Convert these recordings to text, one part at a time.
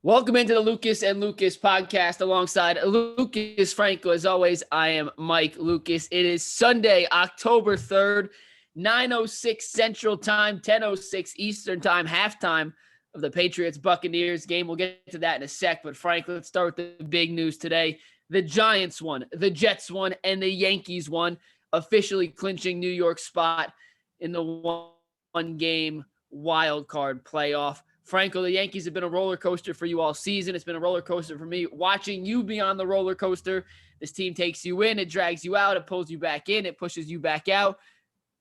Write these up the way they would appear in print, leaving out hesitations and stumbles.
Welcome into the Lucas and Lucas podcast alongside Lucas Frankel. As always, I am Mike Lucas. It is Sunday, October 3rd, 9:06 Central Time, 10:06 Eastern Time, halftime of the Patriots-Buccaneers game. We'll get to that in a sec, but Frank, let's start with the big news today. The Giants won, the Jets won, and the Yankees won, officially clinching New York's spot in the one-game wild card playoff. Franco, the Yankees have been a roller coaster for you all season. It's been a roller coaster for me. Watching you be on the roller coaster, this team takes you in, it drags you out, it pulls you back in, it pushes you back out.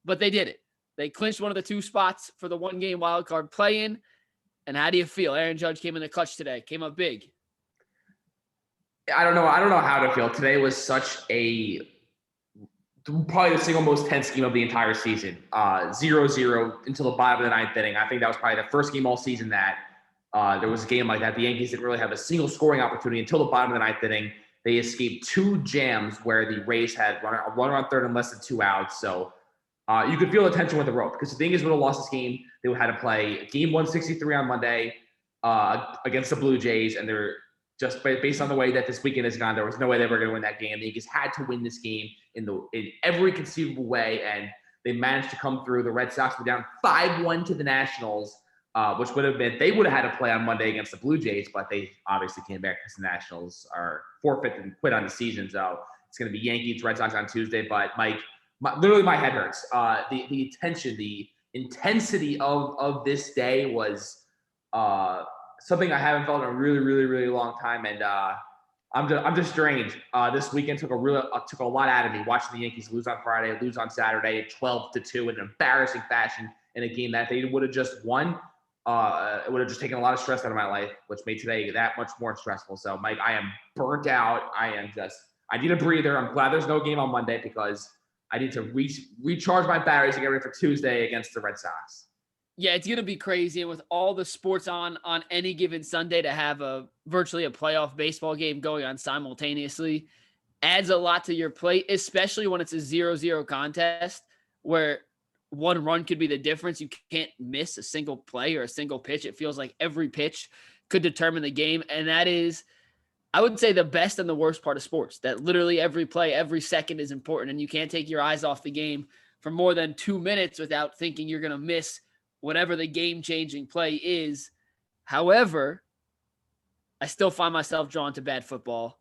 But they did it. They clinched one of the two spots for the one-game wild card play-in. And how do you feel? Aaron Judge came in the clutch today, came up big. I don't know how to feel. Today was probably the single most tense game of the entire season. 0-0 until the bottom of the ninth inning. I think that was probably the first game all season that there was a game like that. The Yankees didn't really have a single scoring opportunity until the bottom of the ninth inning. They escaped two jams where the Rays had a runner on third and less than 2 outs. So you could feel the tension with the rope because the Yankees would have lost this game. They would have had to play game 163 on Monday against the Blue Jays, and they're just based on the way that this weekend has gone, there was no way they were going to win that game. The Yankees had to win this game in every conceivable way, and they managed to come through. The Red Sox were down 5-1 to the Nationals, which would have meant they would have had to play on Monday against the Blue Jays, but they obviously came back because the Nationals are forfeit and quit on the season. So it's going to be Yankees, Red Sox on Tuesday. But Mike, literally my head hurts. The tension, the intensity of this day was something I haven't felt in a really, really, really long time, and I'm just drained. This weekend took a lot out of me. Watching the Yankees lose on Friday, lose on Saturday, 12-2 in an embarrassing fashion in a game that they would have just won. It would have just taken a lot of stress out of my life, which made today that much more stressful. So, Mike, I am burnt out. I need a breather. I'm glad there's no game on Monday because I need to recharge my batteries and get ready for Tuesday against the Red Sox. Yeah, it's going to be crazy. And with all the sports on any given Sunday, to have virtually a playoff baseball game going on simultaneously adds a lot to your plate, especially when it's a 0-0 contest where one run could be the difference. You can't miss a single play or a single pitch. It feels like every pitch could determine the game. And that is, I would say, the best and the worst part of sports, that literally every play, every second is important. And you can't take your eyes off the game for more than 2 minutes without thinking you're going to miss whatever the game-changing play is. However, I still find myself drawn to bad football,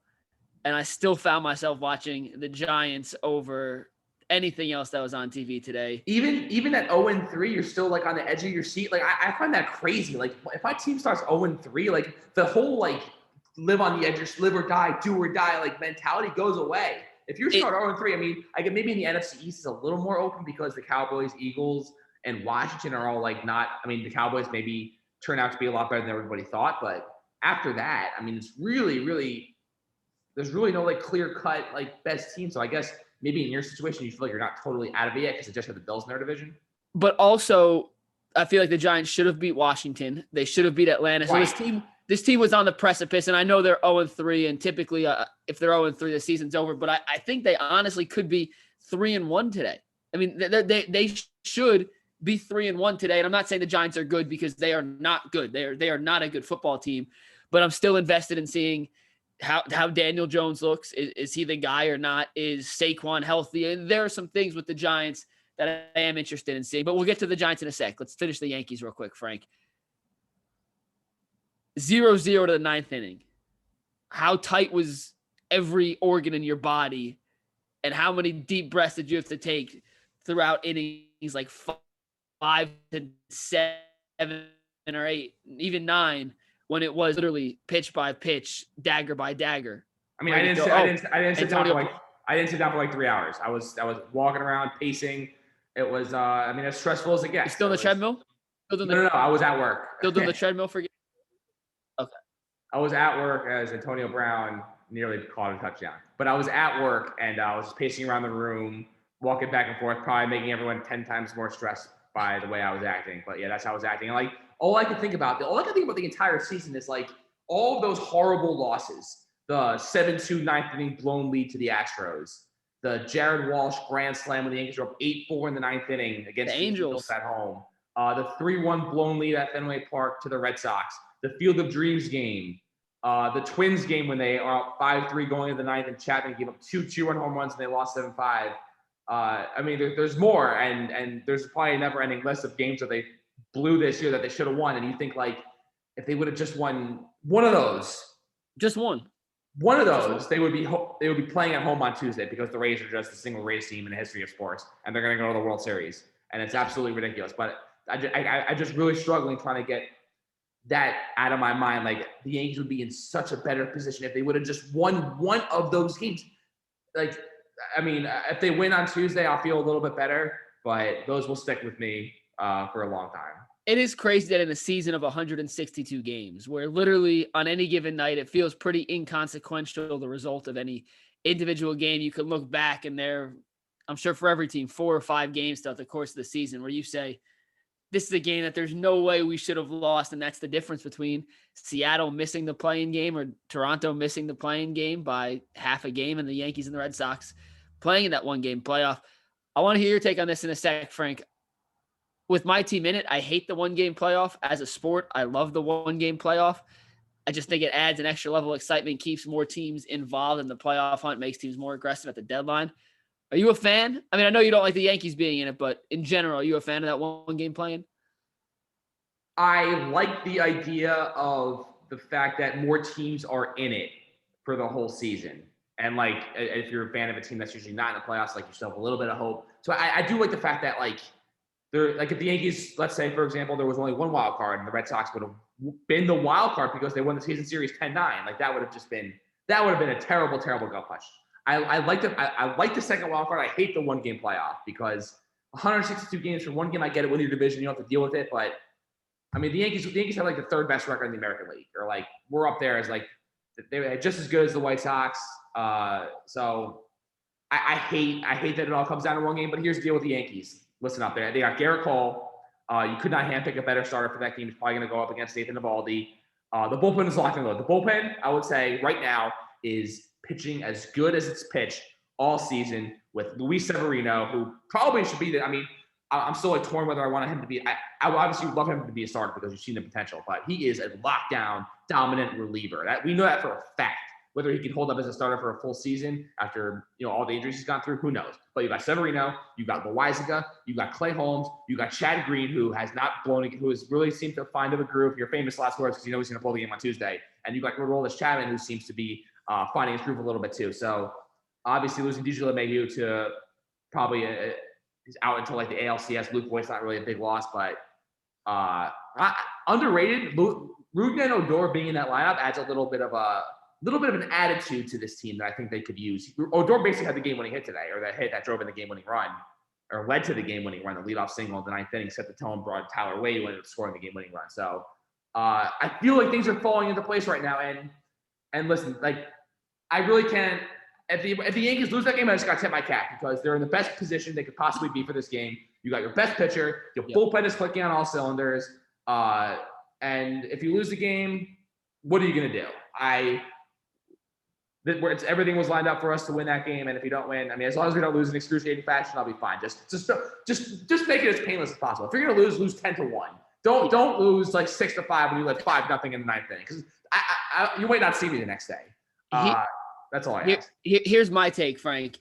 and I still found myself watching the Giants over anything else that was on TV today. Even at 0-3, you're still like on the edge of your seat. Like I find that crazy. Like if my team starts 0-3, like the whole like live on the edge, just live or die, do or die like mentality goes away. If you start 0-3, I mean, I get maybe in the NFC East is a little more open because the Cowboys, Eagles, and Washington are all like not. I mean, the Cowboys maybe turn out to be a lot better than everybody thought, but after that, I mean, it's really, really there's really no like clear cut like best team. So I guess maybe in your situation, you feel like you're not totally out of it yet because they just have the Bills in their division. But also, I feel like the Giants should have beat Washington. They should have beat Atlanta. Right. So this team was on the precipice, and I know they're 0-3, and typically if they're 0-3, the season's over. But I think they honestly could be 3-1 today. I mean, they should be 3-1 today. And I'm not saying the Giants are good because they are not good. They are not a good football team, but I'm still invested in seeing how Daniel Jones looks. Is he the guy or not? Is Saquon healthy? And there are some things with the Giants that I am interested in seeing, but we'll get to the Giants in a sec. Let's finish the Yankees real quick, Frank. 0-0 to the ninth inning. How tight was every organ in your body, and how many deep breaths did you have to take throughout innings like 5 to 7 or 8, even 9, when it was literally pitch by pitch, dagger by dagger? I mean, I didn't sit down for like 3 hours. I was walking around, pacing. It was as stressful as it gets. You still on the treadmill? No. I was at work. Still doing the treadmill for? Okay. I was at work as Antonio Brown nearly caught a touchdown, but I was at work and I was just pacing around the room, walking back and forth, probably making everyone 10 times more stressed by the way I was acting. But yeah, that's how I was acting. And like all I could think about the entire season is like all of those horrible losses. The 7-2 ninth inning blown lead to the Astros. The Jared Walsh grand slam when the Yankees were up 8-4 in the ninth inning against the Angels at home. The 3-1 blown lead at Fenway Park to the Red Sox. the Field of Dreams game, the Twins game when they are up 5-3 going into the ninth and Chapman gave up 2 2-run home runs and they lost 7-5. I mean, there's more, and there's probably a never-ending list of games that they blew this year that they should have won. And you think, like, if they would have just won one of those, they would be playing at home on Tuesday because the Rays are just the single Rays team in the history of sports, and they're going to go to the World Series, and it's absolutely ridiculous. But I just really struggling trying to get that out of my mind. Like, the Yankees would be in such a better position if they would have just won one of those games. Like, I mean, if they win on Tuesday, I'll feel a little bit better, but those will stick with me for a long time. It is crazy that in a season of 162 games, where literally on any given night, it feels pretty inconsequential, the result of any individual game. You can look back and I'm sure for every team, 4 or 5 games throughout the course of the season where you say, this is a game that there's no way we should have lost. And that's the difference between Seattle missing the play-in game or Toronto missing the play-in game by half a game and the Yankees and the Red Sox playing in that one game playoff. I want to hear your take on this in a sec, Frank. With my team in it, I hate the one-game playoff as a sport. I love the one-game playoff. I just think it adds an extra level of excitement, keeps more teams involved in the playoff hunt, makes teams more aggressive at the deadline. Are you a fan? I mean, I know you don't like the Yankees being in it, but in general, are you a fan of that one-game play-in? I like the idea of the fact that more teams are in it for the whole season. And, like, if you're a fan of a team that's usually not in the playoffs, like, you still have a little bit of hope. So I do like the fact that, like if the Yankees, let's say, for example, there was only one wild card and the Red Sox would have been the wild card because they won the season series 10-9. Like, that would have been a terrible, terrible gut punch. I like the second wild card. I hate the one-game playoff because 162 games for one game, I get it, win your division, you don't have to deal with it. But, I mean, the Yankees have, like, the third best record in the American League. Or, like, we're up there as, like, they're just as good as the White Sox. So I hate that it all comes down to one game. But here's the deal with the Yankees. Listen up there. They got Garrett Cole. You could not handpick a better starter for that team. He's probably going to go up against Nathan Eovaldi. The bullpen is locked and loaded. The bullpen, I would say, right now is pitching as good as it's pitched all season with Luis Severino, who probably should be I mean, I'm still, like, torn whether I want him to be. I obviously would love him to be a starter because you've seen the potential, but he is a lockdown, dominant reliever. That we know that for a fact. Whether he can hold up as a starter for a full season after, all the injuries he's gone through, who knows? But you got Severino, you got Loaizaga, you got Clay Holmes, you got Chad Green, who has not blown, who has really seemed to find a groove. Your famous last words, because he's going to blow the game on Tuesday. And you got Aroldis Chapman, who seems to be finding his groove a little bit too. So obviously losing DJ LeMahieu to probably he's out until, like, the ALCS. Luke Voigt's not really a big loss, but underrated. Rudin and Odor being in that lineup adds a little bit of an attitude to this team that I think they could use. Odor basically had the game-winning hit today, or that hit that drove in the game-winning run, or led to the game-winning run. The leadoff single in the ninth inning set the tone, brought Tyler Wade who ended up scoring the game-winning run. So I feel like things are falling into place right now. And listen, like, I really can't. If the Yankees lose that game, I just got to tip my cap because they're in the best position they could possibly be for this game. You got your best pitcher. Your bullpen is clicking on all cylinders. And if you lose the game, what are you going to do? Everything was lined up for us to win that game, and if you don't win, I mean, as long as we don't lose in excruciating fashion, I'll be fine. Just make it as painless as possible. If you're gonna lose 10-1. Don't lose like 6-5 when you led 5-0 in the ninth inning, because you might not see me the next day. That's all I ask. Here's my take, Frank.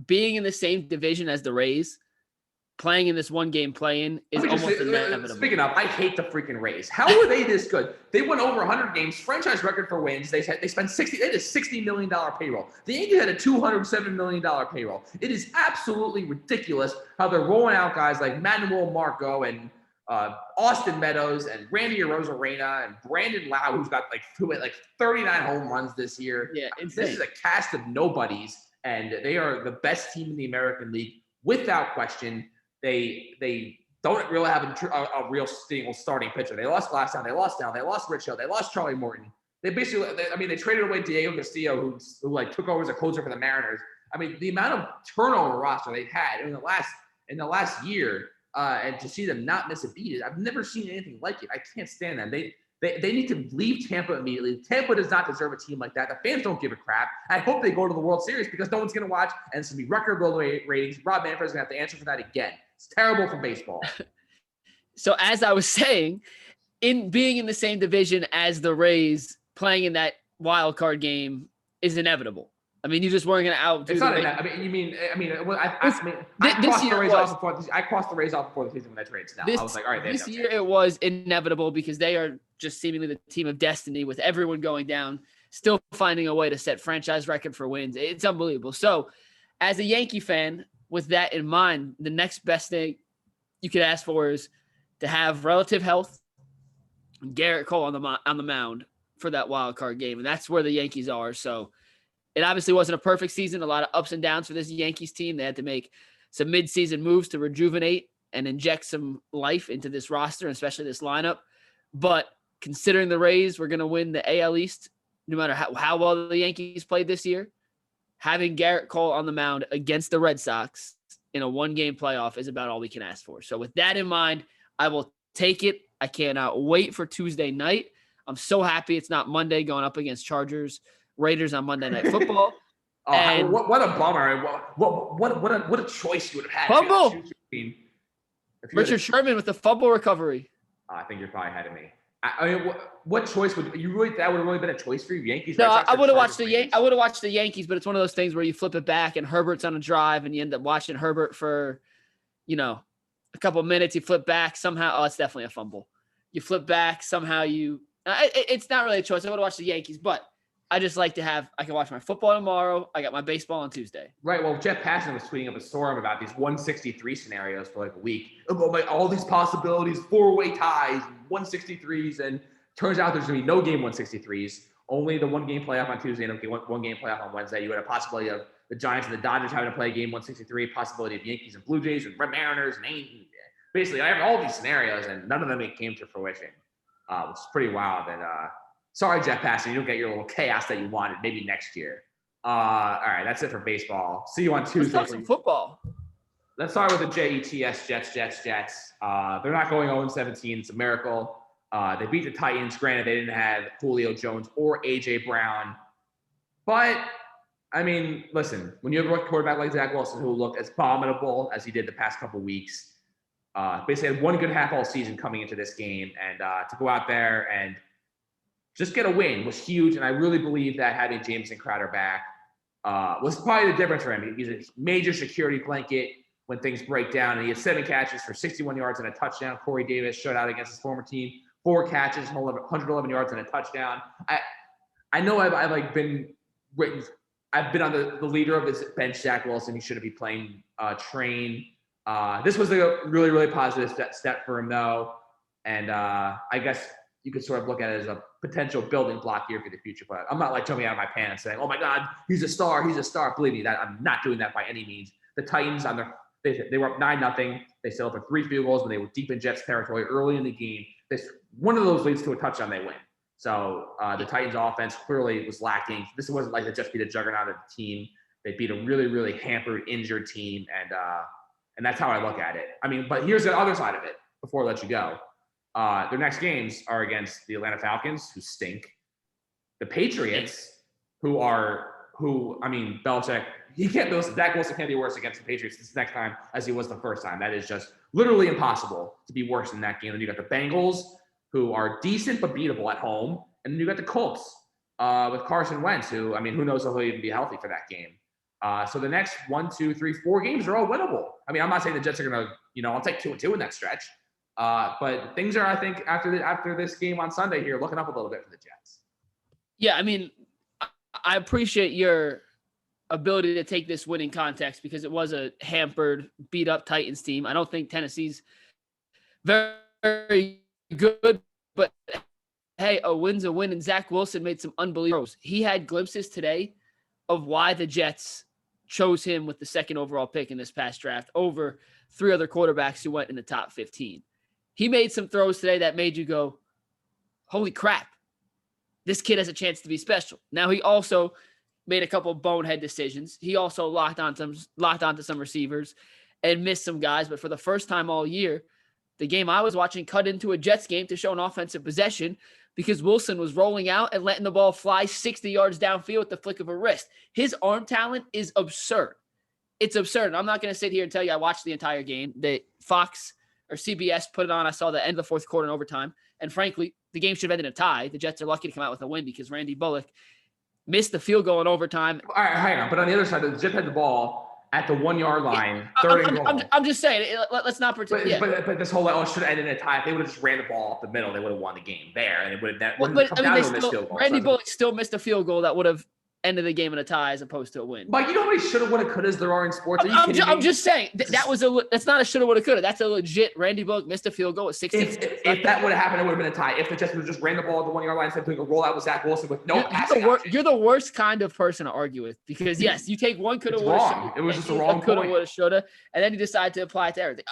Being in the same division as the Rays, playing in this one-game play-in is almost inevitable. Speaking of, I hate the freaking Rays. How are they this good? They won over 100 games, franchise record for wins. They spent $60. They had a $60 million payroll. The Yankees had a $207 million payroll. It is absolutely ridiculous how they're rolling out guys like Manuel Marco and Austin Meadows and Randy Arozarena and Brandon Lau, who's got like 39 home runs this year. Yeah, insane. This is a cast of nobodies, and they are the best team in the American League without question. They don't really have a real single starting pitcher. They lost Glasnow, they lost Dell, they lost Rich Hill, they lost Charlie Morton. They basically, they traded away Diego Castillo, who took over as a closer for the Mariners. I mean, the amount of turnover roster they've had in the last year, and to see them not miss a beat, I've never seen anything like it. I can't stand them. They need to leave Tampa immediately. Tampa does not deserve a team like that. The fans don't give a crap. I hope they go to the World Series because no one's going to watch, and it's going to be record low ratings. Rob Manfred's going to have to answer for that again. It's terrible for baseball. So as I was saying, in being in the same division as the Rays, playing in that wild card game is inevitable. I mean, you just weren't going to outdo. It's not. I crossed the Rays off before. I crossed the Rays off before the season when I traded Snell. I was like, all right, this year it was inevitable because they are just seemingly the team of destiny with everyone going down, still finding a way to set franchise record for wins. It's unbelievable. So, as a Yankee fan, with that in mind, the next best thing you could ask for is to have relative health. Garrett Cole on the mound for that wild card game, and that's where the Yankees are. So. It obviously wasn't a perfect season, a lot of ups and downs for this Yankees team. They had to make some mid-season moves to rejuvenate and inject some life into this roster, especially this lineup. But considering the Rays were going to win the AL East, no matter how well the Yankees played this year, having Garrett Cole on the mound against the Red Sox in a one-game playoff is about all we can ask for. So with that in mind, I will take it. I cannot wait for Tuesday night. I'm so happy it's not Monday going up against Raiders on Monday Night Football. What a bummer! What a choice you would have had. Fumble. Richard Sherman with the fumble recovery. I think you're probably ahead of me. I mean, what choice would you really? That would have really been a choice for you, Yankees. No, I would have watched I would have watched the Yankees, but it's one of those things where you flip it back and Herbert's on a drive, and you end up watching Herbert for, a couple of minutes. You flip back somehow. Oh, it's definitely a fumble. You flip back somehow. It's not really a choice. I would have watched the Yankees, but. I just like to I can watch my football tomorrow. I got my baseball on Tuesday. Right. Well, Jeff Passan was tweeting up a storm about these 163 scenarios for like a week. All these possibilities, 4-way ties, 163s. And turns out there's going to be no game 163s, only the one-game playoff on Tuesday and one-game playoff on Wednesday. You had a possibility of the Giants and the Dodgers having to play a game 163, possibility of Yankees and Blue Jays and Red Mariners. And basically, I have all these scenarios, and none of them came to fruition, which is pretty wild. And, sorry, Jeff Passan, you don't get your little chaos that you wanted. Maybe next year. All right, that's it for baseball. See you on Tuesday. Let's talk some football. Let's start with the Jets. Jets. They're not going 0-17. It's a miracle. They beat the Titans. Granted, they didn't have Julio Jones or A.J. Brown. But, I mean, listen, when you have a quarterback like Zach Wilson who looked as abominable as he did the past couple weeks, basically had one good half all season coming into this game, and to go out there and just get a win was huge, and I really believe that having Jameson Crowder back was probably the difference for him. He's a major security blanket when things break down, and he had 7 catches for 61 yards and a touchdown. Corey Davis shut out against his former team, 4 catches, 111 yards and a touchdown. I know I've been on the leader of this bench, Zach Wilson. He shouldn't be playing train. This was a really, really positive step for him, though, and I guess you could sort of look at it as a potential building block here for the future. But I'm not like jumping out of my pants saying, oh my God, he's a star. Believe me, that I'm not doing that by any means. The Titans they were up 9-0. They settled for 3 field goals when they were deep in Jets territory early in the game. One of those leads to a touchdown, they win. So the Titans offense clearly was lacking. This wasn't like they just beat a juggernaut of the team. They beat a really, really hampered, injured team. And that's how I look at it. I mean, but here's the other side of it before I let you go. Their next games are against the Atlanta Falcons, who stink. The Patriots, Belichick, Zach Wilson can't be worse against the Patriots this next time as he was the first time. That is just literally impossible to be worse in that game. And you got the Bengals, who are decent but beatable at home. And then you got the Colts with Carson Wentz, who knows if he'll even be healthy for that game. So the next 1, 2, 3, 4 games are all winnable. I mean, I'm not saying the Jets are going to, I'll take 2-2 in that stretch. But things are, I think, after this game on Sunday here, looking up a little bit for the Jets. Yeah, I mean, I appreciate your ability to take this win in context because it was a hampered, beat-up Titans team. I don't think Tennessee's very, very good, but hey, a win's a win, and Zach Wilson made some unbelievable throws. He had glimpses today of why the Jets chose him with the 2nd overall pick in this past draft over 3 other quarterbacks who went in the top 15. He made some throws today that made you go, holy crap, this kid has a chance to be special. Now, he also made a couple of bonehead decisions. He also locked onto some receivers and missed some guys. But for the first time all year, the game I was watching cut into a Jets game to show an offensive possession because Wilson was rolling out and letting the ball fly 60 yards downfield with the flick of a wrist. His arm talent is absurd. It's absurd. I'm not going to sit here and tell you I watched the entire game. The Fox or CBS put it on. I saw the end of the 4th quarter in overtime. And frankly, the game should have ended in a tie. The Jets are lucky to come out with a win because Randy Bullock missed the field goal in overtime. All right, hang on. But on the other side, the Jets had the ball at the 1 yard line, third and goal. I'm just saying, let's not pretend. But this whole should have ended in a tie. If they would have just ran the ball up the middle, they would have won the game there, and it would have come down to a missed field goal. Randy Bullock still missed a field goal that would have ended the game in a tie as opposed to a win. Mike, you know how many shoulda, woulda, couldas there are in sports? I'm just saying that's not a shoulda, woulda, coulda. That's a legit Randy Bullock missed a field goal at 16. If that would have happened, it would have been a tie. If the Jets would have just ran the ball at the 1 yard line instead of doing a rollout with Zach Wilson with no passing option. You're the worst kind of person to argue with because yes, you take one coulda, woulda, shoulda. It was just a wrong coulda, point. woulda, shoulda, and then you decide to apply it to everything.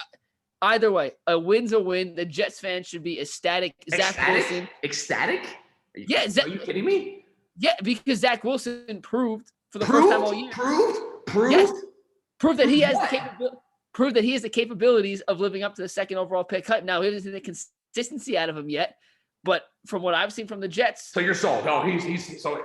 Either way, a win's a win. The Jets fans should be ecstatic. Zach Wilson. Ecstatic? Are you kidding me? Yeah, because Zach Wilson proved for the first time all year. Proved? Yes. Proved that he has the capabilities of living up to the second overall pick. Now, he hasn't seen the consistency out of him yet, but from what I've seen from the Jets, so you're sold. No, he's so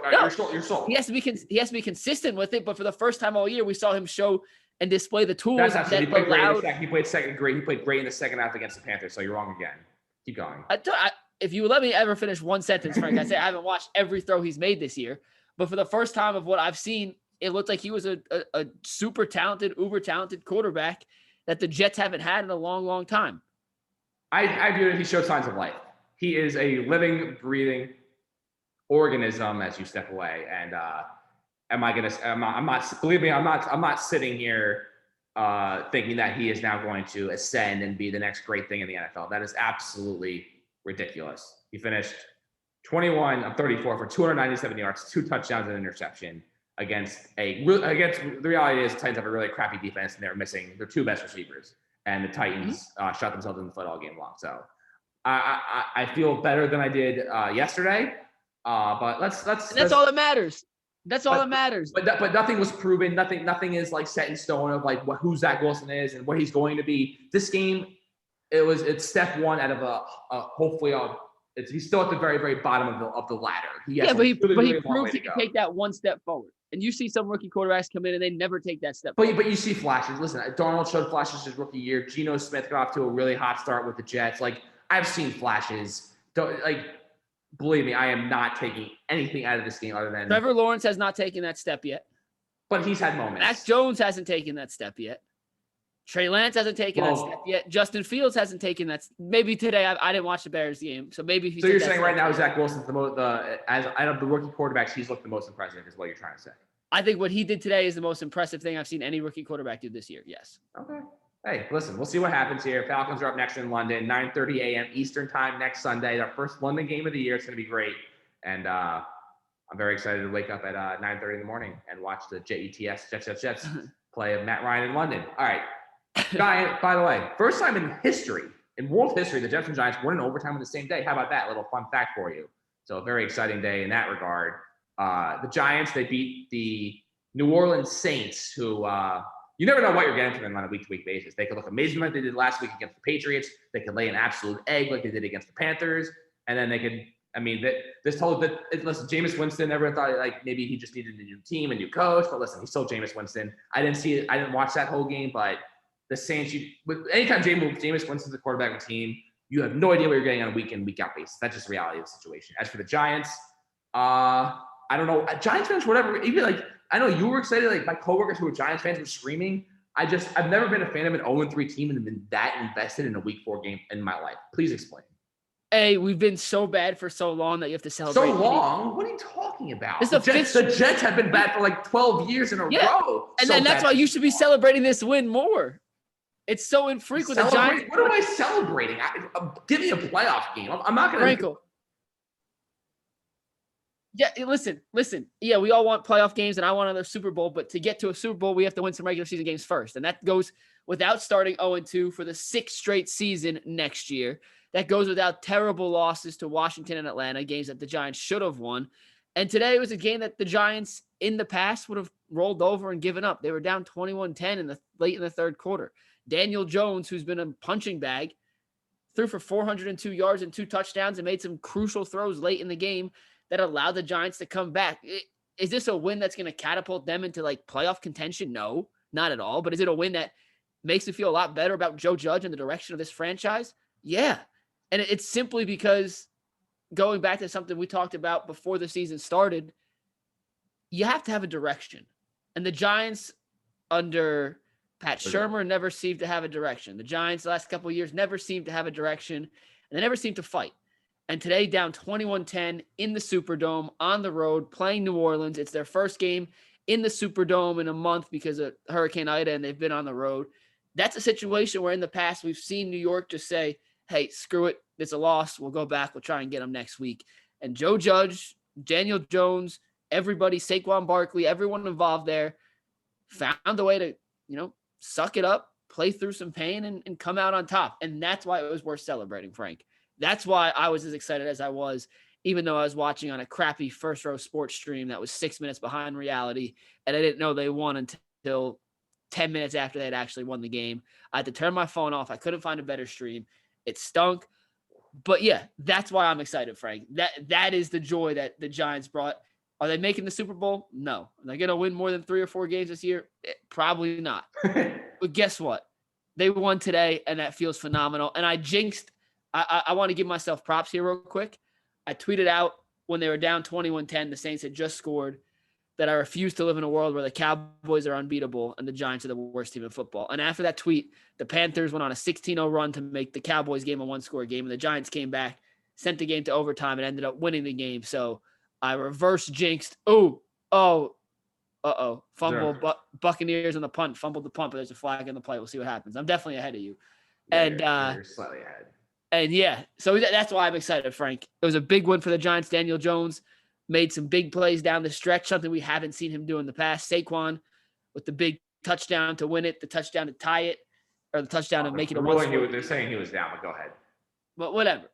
you're sold. He has to be consistent with it. But for the first time all year, we saw him show and display the tools. That's absolutely. He played great in the second. He played second great. He played great in the second half against the Panthers. So you're wrong again. Keep going. If you would let me ever finish one sentence, Frank, I'd say I haven't watched every throw he's made this year. But for the first time of what I've seen, it looked like he was a super talented, uber talented quarterback that the Jets haven't had in a long, long time. I view it. He showed signs of life. He is a living, breathing organism as you step away. And I'm not sitting here thinking that he is now going to ascend and be the next great thing in the NFL. That is absolutely ridiculous. He finished 21 of 34 for 297 yards, 2 touchdowns and an interception against the reality is the Titans have a really crappy defense and they're missing their 2 best receivers, and the Titans shot themselves in the foot all game long. So I feel better than I did yesterday. But that's all that matters. That's all that matters. But nothing was proven. Nothing is like set in stone of like who Zach Wilson is and what he's going to be. This game, it's step one out of hopefully he's still at the very, very bottom of the ladder. But he proved he can take that one step forward. And you see some rookie quarterbacks come in and they never take that step forward. But you see flashes. Listen, Darnold showed flashes his rookie year. Geno Smith got off to a really hot start with the Jets. Like, I've seen flashes. Believe me, I am not taking anything out of this game other than Trevor Lawrence has not taken that step yet. But he's had moments. Mac Jones hasn't taken that step yet. Trey Lance hasn't taken that step yet. Justin Fields hasn't taken that. Maybe today I didn't watch the Bears game, so maybe. So you're saying right now Zach Wilson's as out of the rookie quarterbacks, he's looked the most impressive, is what you're trying to say? I think what he did today is the most impressive thing I've seen any rookie quarterback do this year. Yes. Okay. Hey, listen, we'll see what happens here. Falcons are up next in London, 9:30 a.m. Eastern time next Sunday. Our first London game of the year. It's going to be great, and I'm very excited to wake up at 9:30 in the morning and watch the Jets play of Matt Ryan in London. All right. By the way, first time in history, in world history, the Jets and Giants won in overtime on the same day. How about that? A little fun fact for you. So a very exciting day in that regard. The Giants, they beat the New Orleans Saints, who you never know what you're getting from them on a week-to-week basis. They could look amazing like they did last week against the Patriots. They could lay an absolute egg like they did against the Panthers. And then they could, listen, Jameis Winston, everyone thought like maybe he just needed a new team, a new coach. But listen, he's still Jameis Winston. I didn't see it. I didn't watch that whole game, but the Saints, anytime Jameis Winston's the quarterback of a team, you have no idea what you're getting on a week-in, week-out basis. That's just the reality of the situation. As for the Giants, I don't know. Giants fans, whatever, even like, I know you were excited. Like my coworkers who were Giants fans were screaming. I've never been a fan of an 0-3 team and been that invested in a week 4 game in my life. Please explain. Hey, we've been so bad for so long that you have to celebrate. So long? What are you talking about? The Jets have been bad for like 12 years in a row. And then that's why you should be celebrating this win more. It's so infrequent. The Giants. What am I celebrating? Give me a playoff game. I'm not going to. Frankel. Yeah, listen. Yeah, we all want playoff games, and I want another Super Bowl. But to get to a Super Bowl, we have to win some regular season games first. And that goes without starting 0-2 for the 6th straight season next year. That goes without terrible losses to Washington and Atlanta, games that the Giants should have won. And today was a game that the Giants in the past would have rolled over and given up. They were down 21-10 late in the third quarter. Daniel Jones, who's been a punching bag, threw for 402 yards and 2 touchdowns and made some crucial throws late in the game that allowed the Giants to come back. Is this a win that's going to catapult them into like playoff contention? No, not at all. But is it a win that makes you feel a lot better about Joe Judge and the direction of this franchise? Yeah. And it's simply because, going back to something we talked about before the season started, you have to have a direction. And the Giants under Pat Shurmur never seemed to have a direction. The Giants the last couple of years never seemed to have a direction, and they never seemed to fight. And today, down 21-10 in the Superdome on the road, playing New Orleans. It's their first game in the Superdome in a month because of Hurricane Ida, and they've been on the road. That's a situation where in the past we've seen New York just say, hey, screw it. It's a loss. We'll go back. We'll try and get them next week. And Joe Judge, Daniel Jones, everybody, Saquon Barkley, everyone involved there found a way to, suck it up, play through some pain, and come out on top. And that's why it was worth celebrating, Frank. That's why I was as excited as I was, even though I was watching on a crappy first row sports stream that was 6 minutes behind reality, and I didn't know they won until 10 minutes after they had actually won the game. I had to turn my phone off. I couldn't find a better stream. It stunk. But yeah, that's why I'm excited, Frank. That is the joy that the Giants brought. Are they making the Super Bowl? No. Are they going to win more than 3 or 4 games this year? Probably not. But guess what? They won today, and that feels phenomenal. And I jinxed. I want to give myself props here real quick. I tweeted out when they were down 21-10, the Saints had just scored, that I refuse to live in a world where the Cowboys are unbeatable and the Giants are the worst team in football. And after that tweet, the Panthers went on a 16-0 run to make the Cowboys game a one-score game, and the Giants came back, sent the game to overtime, and ended up winning the game. So I reverse jinxed. Fumble. Sure. Buccaneers on the punt. Fumbled the punt, but there's a flag in the play. We'll see what happens. I'm definitely ahead of you. Yeah, you're slightly ahead. And yeah, so that's why I'm excited, Frank. It was a big win for the Giants. Daniel Jones made some big plays down the stretch, something we haven't seen him do in the past. Saquon with the big touchdown to win it, the touchdown to tie it, or the touchdown to make it a one-score. They're saying he was down, but go ahead. But whatever.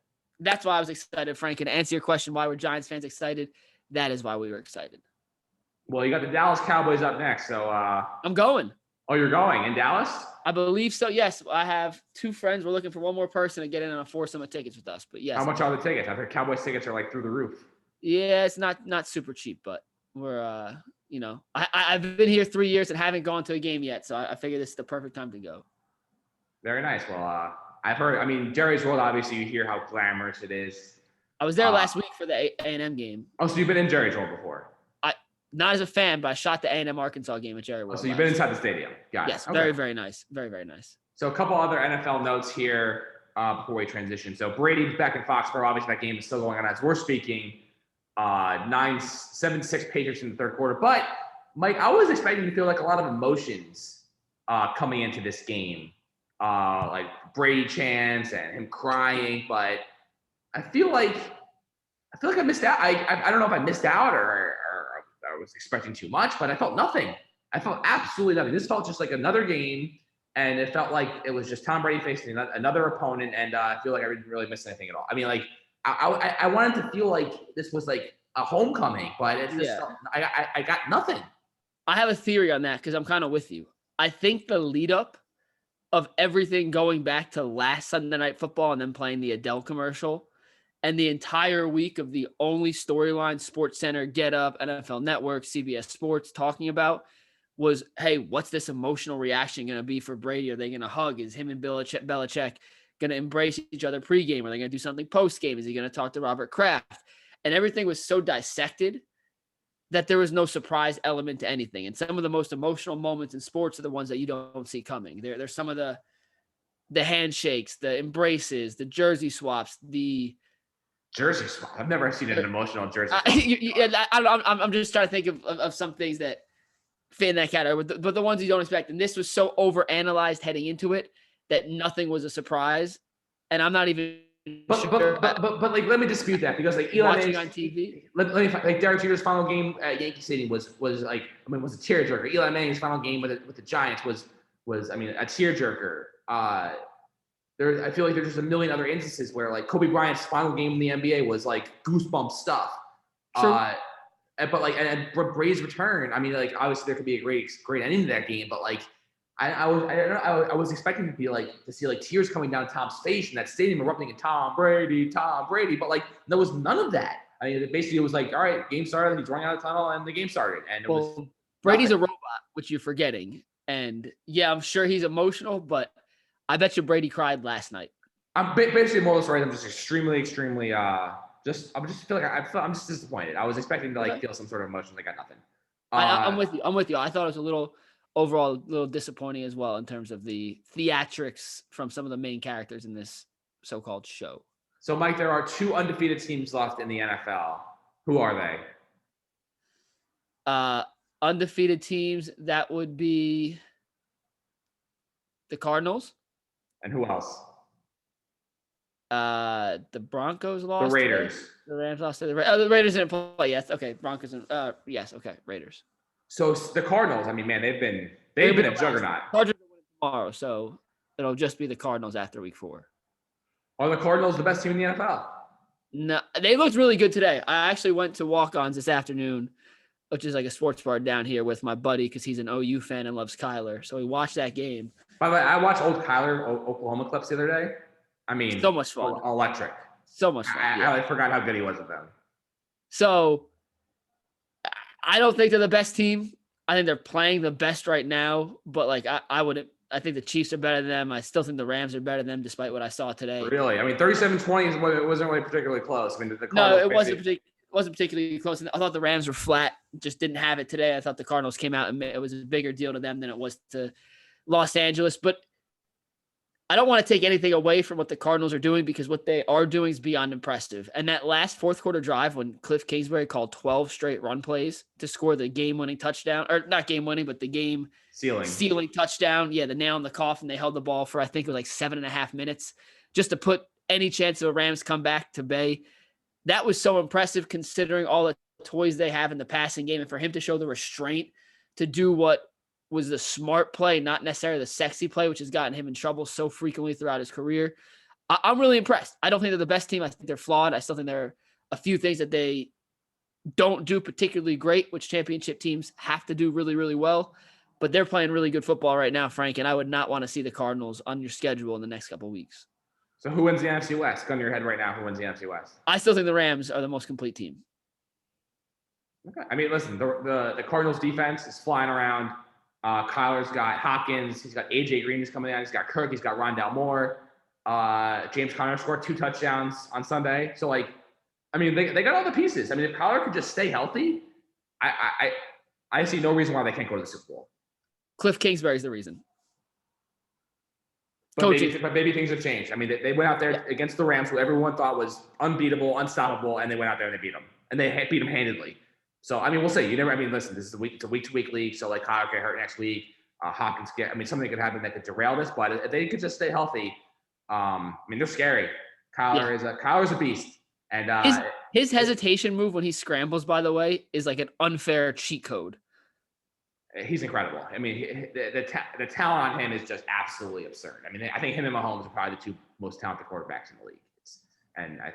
That's why I was excited, Frank. And to answer your question, why were Giants fans excited? That is why we were excited. Well, you got the Dallas Cowboys up next, so I'm going. Oh, you're going in Dallas? I believe so. Yes, I have 2 friends. We're looking for one more person to get in on a foursome of tickets with us. But yes. How much are the tickets? I heard Cowboys tickets are like through the roof. Yeah, it's not super cheap, but we're I've been here 3 years and haven't gone to a game yet, so I figure this is the perfect time to go. Very nice. Well, I've heard. I mean, Jerry's World. Obviously, you hear how glamorous it is. I was there last week for the A&M game. Oh, so you've been in Jerry's World before? Not as a fan, but I shot the A&M Arkansas game at Jerry World. Oh, so you've been inside the stadium. Got it. Yes, very, very nice. Very, very nice. So a couple other NFL notes here before we transition. So Brady's back in Foxborough. Obviously, that game is still going on as we're speaking. 7-6 Patriots in the third quarter. But, Mike, I was expecting to feel like a lot of emotions coming into this game. Like Brady chants and him crying. But I feel like I missed out. I don't know if I missed out or I was expecting too much, but I felt nothing. I felt absolutely nothing. This felt just like another game, and it felt like it was just Tom Brady facing another opponent, and I feel like I didn't really miss anything at all. I mean, like, I wanted to feel like this was like a homecoming, but it's just I got nothing. I have a theory on that because I'm kind of with you. I think the lead up of everything going back to last Sunday Night Football and then playing the Adele commercial, and the entire week of the only storyline SportsCenter, Get Up, NFL Network, CBS Sports talking about was, hey, what's this emotional reaction going to be for Brady? Are they going to hug? Is him and Belichick going to embrace each other pregame? Are they going to do something postgame? Is he going to talk to Robert Kraft? And everything was so dissected that there was no surprise element to anything. And some of the most emotional moments in sports are the ones that you don't see coming. There's some of the handshakes, the embraces, the jersey swaps, the jersey swap. I've never seen an emotional jersey swap. I'm just trying to think of some things that fit in that category, but the ones you don't expect. And this was so overanalyzed heading into it that nothing was a surprise. And I'm not even sure. But like, let me dispute that because like Eli watching on TV. Let me like Derek Jeter's final game at Yankee Stadium was like, I mean, was a tearjerker. Eli Manning's final game with the Giants was I mean, a tearjerker. I feel like there's just a million other instances where like Kobe Bryant's final game in the NBA was like goosebump stuff. True. But like, and Brady's return, I mean, like obviously there could be a great ending to that game, but like I was expecting to see like tears coming down Tom's face and that stadium erupting in Tom Brady, but like there was none of that. I mean, basically it was like, all right, game started, and he's running out of tunnel, and the game started, and it was Brady's a robot, which you're forgetting, and yeah, I'm sure he's emotional, but I bet you Brady cried last night. I'm basically more or less right. I'm just extremely, I'm just feel like I'm just disappointed. I was expecting to Okay. feel some sort of emotions. I got nothing. I'm with you. I'm with you. I thought it was a little overall a little disappointing as well in terms of the theatrics from some of the main characters in this so-called show. So, Mike, there are 2 undefeated teams left in the NFL. Who are they? Undefeated teams, that would be the Cardinals. And who else? The Broncos The lost today. Raiders. The Rams lost today. The Raiders didn't play. Yes. Okay. Broncos and yes. Okay. Raiders. So the Cardinals, I mean, man, they've been a juggernaut. Chargers are winning tomorrow, so it'll just be the Cardinals after week 4. Are the Cardinals the best team in the NFL? No, they looked really good today. I actually went to walk-ons this afternoon, which is like a sports bar down here with my buddy because he's an OU fan and loves Kyler. So we watched that game. By the way, I watched old Kyler Oklahoma clips the other day. I mean, so much fun. Electric. So much fun. I forgot how good he was with them. So I don't think they're the best team. I think they're playing the best right now, but like I think the Chiefs are better than them. I still think the Rams are better than them, despite what I saw today. Really? I mean, 37-20 wasn't really particularly close. I mean, the no, it wasn't particularly close. I thought the Rams were flat, just didn't have it today. I thought the Cardinals came out and it was a bigger deal to them than it was to Los Angeles. But I don't want to take anything away from what the Cardinals are doing because what they are doing is beyond impressive. And that last fourth quarter drive when Cliff Kingsbury called 12 straight run plays to score the game-winning touchdown, or not game-winning, but the game sealing touchdown. Yeah, the nail in the coffin. They held the ball for, I think it was like 7.5 minutes just to put any chance of a Rams comeback to bay. That was so impressive considering all the toys they have in the passing game. And for him to show the restraint to do what was the smart play, not necessarily the sexy play, which has gotten him in trouble so frequently throughout his career. I'm really impressed. I don't think they're the best team. I think they're flawed. I still think there are a few things that they don't do particularly great, which championship teams have to do really, really well. But they're playing really good football right now, Frank, and I would not want to see the Cardinals on your schedule in the next couple of weeks. So who wins the NFC West? Gun to your head right now. Who wins the NFC West? I still think the Rams are the most complete team. Okay. I mean, listen, the Cardinals defense is flying around. Kyler's got Hopkins. He's got AJ Green who's coming out. He's got Kirk. He's got Rondale Moore. James Conner scored 2 touchdowns on Sunday. So, like, I mean, they got all the pieces. I mean, if Kyler could just stay healthy, I see no reason why they can't go to the Super Bowl. Cliff Kingsbury's the reason. But maybe things have changed. I mean, they went out there against the Rams, who everyone thought was unbeatable, unstoppable, and they went out there and they beat them. And they beat them handedly. So, I mean, we'll see. Listen, this is it's a week-to-week league. So, like, Kyler get hurt next week. Hopkins something could happen that could derail this. But if they could just stay healthy, I mean, they're scary. Kyler's a beast. And his hesitation move when he scrambles, by the way, is like an unfair cheat code. He's incredible. I mean, the talent on him is just absolutely absurd. I mean, I think him and Mahomes are probably the 2 most talented quarterbacks in the league. And I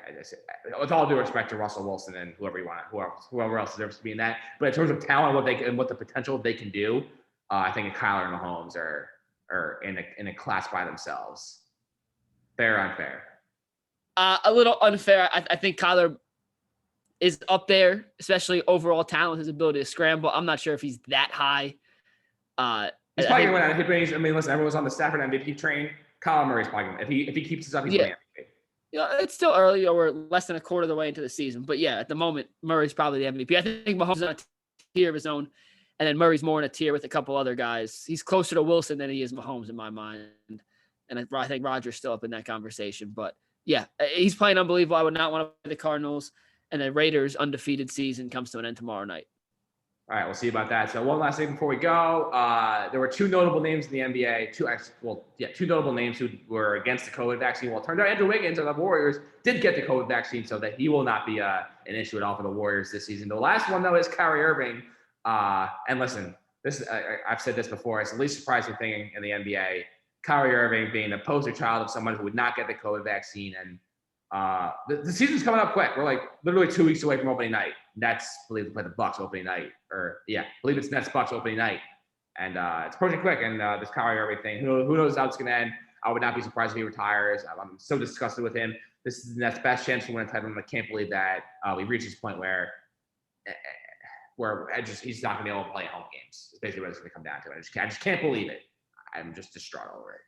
with all due respect to Russell Wilson and whoever else deserves to be in that, but in terms of talent, what the potential they can do, I think Kyler and Mahomes are in a class by themselves. Fair or unfair? A little unfair. I think Kyler is up there, especially overall talent, his ability to scramble. I'm not sure if he's that high. He's probably going to win. I mean, listen, everyone's on the Stafford MVP train. Kyler Murray's probably going to, if he keeps this up, he's going to MVP. It's still early, or we're less than a quarter of the way into the season. But yeah, at the moment, Murray's probably the MVP. I think Mahomes is on a tier of his own, and then Murray's more in a tier with a couple other guys. He's closer to Wilson than he is Mahomes in my mind. And I think Rodgers still up in that conversation. But yeah, he's playing unbelievable. I would not want to play the Cardinals. And the Raiders' undefeated season comes to an end tomorrow night. All right, we'll see about that. So one last thing before we go. There were 2 notable names in the NBA. 2 notable names who were against the COVID vaccine. Well, it turned out Andrew Wiggins of the Warriors did get the COVID vaccine, so that he will not be an issue at all for the Warriors this season. The last one, though, is Kyrie Irving. And listen, I've said this before. It's the least surprising thing in the NBA. Kyrie Irving being a poster child of someone who would not get the COVID vaccine. And the season's coming up quick. We're like literally 2 weeks away from opening night. Nets, I believe, play the Bucks opening night. I believe it's Nets Bucks opening night. And it's approaching quick. And this Kyrie Irving thing, who knows how it's going to end. I would not be surprised if he retires. I'm so disgusted with him. This is the Nets' best chance to win a title. I can't believe that we've reached this point where he's not going to be able to play home games. It's basically what it's going to come down to. I just can't believe it. I'm just distraught over it.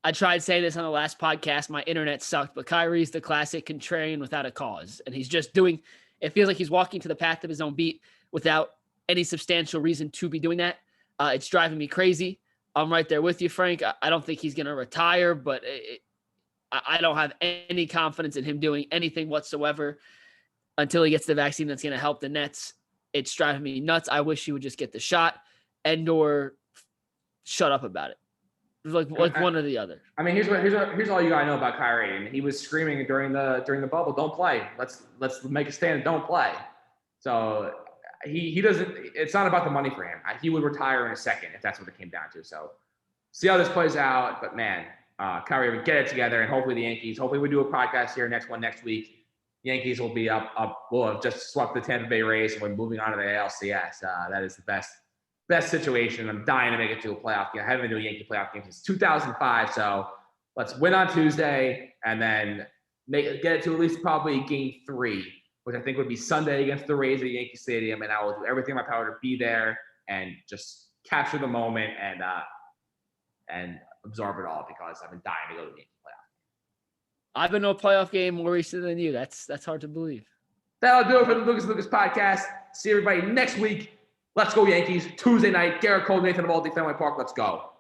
I tried saying this on the last podcast. My internet sucked, but Kyrie's the classic contrarian without a cause. And he's just doing, it feels like he's walking to the path of his own beat without any substantial reason to be doing that. It's driving me crazy. I'm right there with you, Frank. I don't think he's going to retire, but I don't have any confidence in him doing anything whatsoever until he gets the vaccine that's going to help the Nets. It's driving me nuts. I wish he would just get the shot and or shut up about it. Like one or the other. I mean, here's all you gotta know about Kyrie. And he was screaming during the bubble, "Don't play. Let's make a stand. Don't play." So he doesn't. It's not about the money for him. He would retire in a second if that's what it came down to. So see how this plays out. But man, Kyrie would get it together, and hopefully the Yankees. Hopefully we do a podcast here next week. Yankees will be up. We'll have just swept the Tampa Bay Rays, and we're moving on to the ALCS. That is the best situation. I'm dying to make it to a playoff game. I haven't been to a Yankee playoff game since 2005. So let's win on Tuesday and then get it to at least probably game 3, which I think would be Sunday against the Rays at Yankee Stadium. And I will do everything in my power to be there and just capture the moment and absorb it all because I've been dying to go to the Yankee playoff. I've been to a playoff game more recently than you. That's hard to believe. That'll do it for the Lucas Lucas podcast. See everybody next week. Let's go Yankees. Tuesday night, Garrett Cole, Nathan of Aldi, Fenway Park. Let's go.